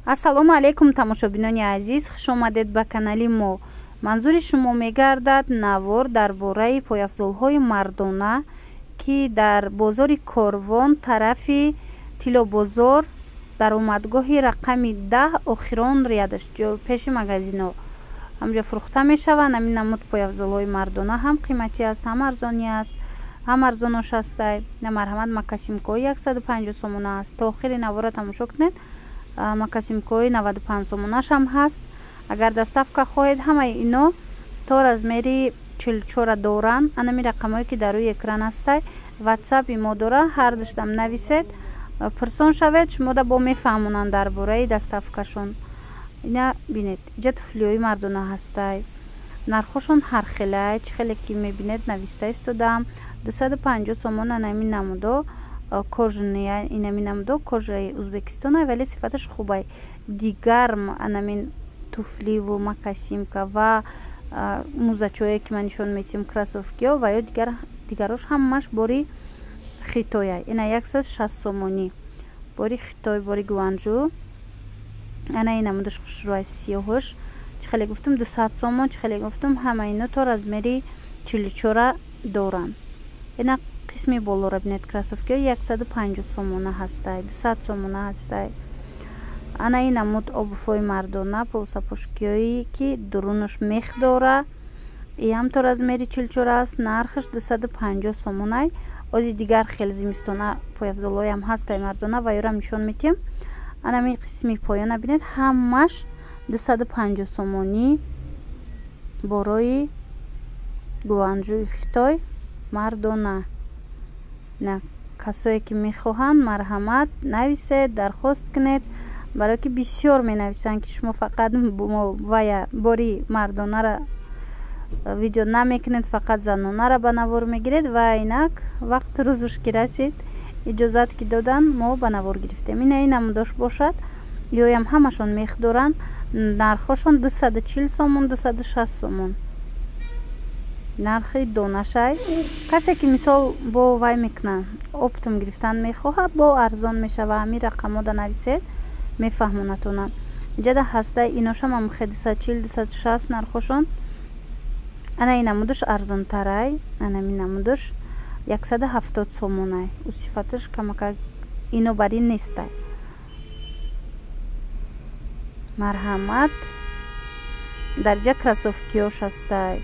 ассалому алайкум тамошобинони азиз, хуш омадед ба канали мо. манзури шумо мегардад навор дар бораи пойафзолҳои мардона ки дар бозори Корвон тарафи Тилобозор даромадгоҳи рақами 10 охирон рядашҷо пеши магазино ҳамҷо фурӯхта мешаванд. ҳамин намуд пойафзолҳои мардона ҳам қиматӣ аст, ҳам арзонӣ аст, ҳам арзонош астай. Марҳамат макасимкои 150 сомона аст. То охири навора тамошо кунед. макасимкои 95 сомонаш ҳам ҳаст. агар доставка хоҳед, ҳамаи ино то размери 44 доранд. анами рақамҳое ки дар рӯи экран астай. ватсапи мо дора, ҳар даштам нависед, пурсон шавед, шумо да бо мефаҳмонанд дар бораи доставкашон. ина бинед, иҷа туфлиҳои мардона ҳастай. нархошон ҳархелай, чӣ хеле ки мебинед нависта истодам. 250 сомон анами намудо кожаи, инами намудо кожаи Узбекистона, вале сифаташ хубай. Дигар анамин туфливу макасимка ва музачое ки ман нишон метиҳам, кросовкиё ва ё дигарош ҳамаш бори хитоя. ина 160 сомонӣ. бори хитой, бори гуанҷу. ана ин намудаш хушрӯай сиёҳаш. чӣ хеле гуфтам 200 сомон, чӣ хеле гуфтам ҳама ино то размери 44 доранд. ина қисми болора бинед, кросовкиё 150 сомона ҳастай, 200 сомона ҳастай. ана ин намуд обуфҳои мардона, полсапошкиёи ки дурунаш мех дора, иам то размери 44 аст. нархаш 250 сомонай. ози дигар хел зимистона пойафзолҳоям ҳастай мардона ва ёрам нишон метиҳам. анами қисми поёна бинед, ҳамаш 250 сомонӣ борои гуанҷуи хитой мардона. на касое ки мехоҳанд, марҳамат нависед, дархост кунед, барое ки бисёр менависанд ки шумо фақат вая бори мардонара видео намекунед, фақат занонара ба навор мегиред ва инак вақти рӯзуш ки расид, иҷозат ки додан, мо ба навор гирифтем. ина ин намудош бошад. ёям ҳамашон мех доранд. нархошон 240 сомон, 260 сомон. нархи донашай. касе ки мисол бо вай мекунад, оптум гирифтан мехоҳад, бо арзон мешава. ҳамин рақамода нависед, мефаҳмонатонад. иҷада ҳастай иношам амхе 240, 260 нархошон. ана ин намудаш арзонтарай. анами намудаш 170 сомонай. у сифаташ камака ино бар ин нестай. марҳамат. дарҷа кросовкиёш ҳастай.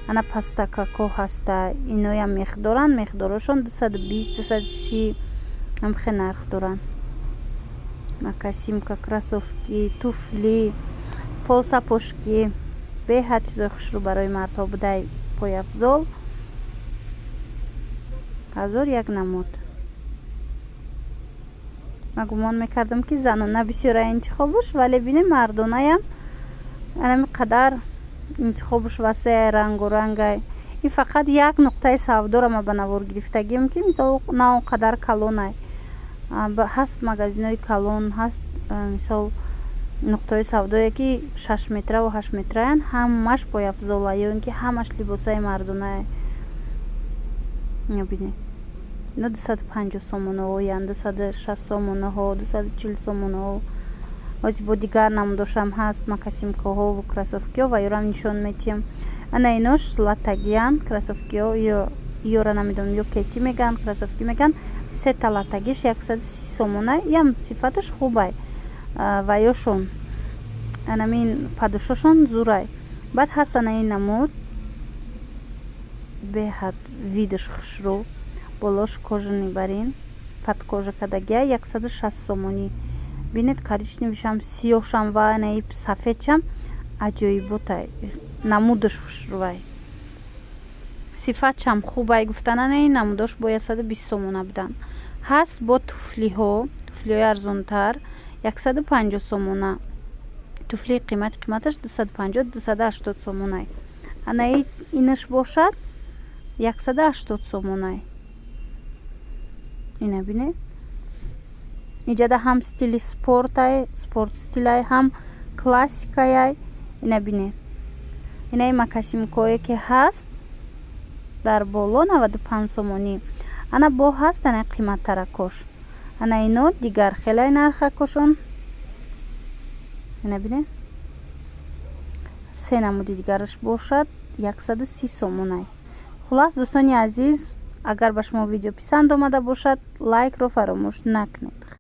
ана пастакако ҳастай. иноям мех доранд. мехдорошон 220, 230 амхе нарх доранд. макасимка, кросовки, туфли, полсапошки, беҳад чизои хушрӯ барои мардҳо будай пойафзол. ҳазор як намуд. ман гумон мекардам ки занона бисёра интихобуш, вале бинем мардонаям анами қадар интихобуш васеай, рангурангай. ин фақат як нуқтаи савдора ма ба навор гирифтагиам ки мисол на он қадар калонай. ҳаст магазинои калон, ҳаст мисол нуқтаи савдое ки 6 метра ва 8 метраян, ҳамаш пойафзола ё ин ки ҳамаш либосаи мардонае. бинед, ино 250 сомонаҳоянд, 260 сомонаҳо, 240 сомонаҳо. ози бо дигар намудошам ҳаст, макасимкаҳо ва кросовкиё ва ёрам нишон метиҳам. ана инош латагиян, кросовкиё ёра намедонам ё кети меган, кросовки меган. сета латагиш 130 сомона. ям сифаташ хубай. ва ёшон анамин падушошон зурай. баъд ҳаст ана ин намуд беҳад видаш хушрӯ, болош кожани барин, падкожа кадагия 160 сомонӣ. бинед коричневишам, сиёҳшам ва анаи сафедшам аҷоиботай. намудаш хушрӯай. сифатшам хубай. гуфтан ана ин намудош бо 120 сомона будан. ҳаст бо туфлиҳо, туфлиҳои арзонтар 150 сомона. туфли қиматаш 250, 280 сомонай. ана инаш бошад 180 сомонай. ина бинед. иҷада ҳам стили спортай, спорт стилай, ҳам классикаяй. ина бинед. инаи макасимкое ки ҳаст дар боло 95 сомонӣ. ана бо ҳаст ана қиматтаракош. ана ино дигар хелай нархакошон. ина бинед 3 намуди дигараш бошад 130 сомонай. хулас дӯстони азиз, агар ба шумо видео писанд омада бошад лайкро фаромӯш накунед.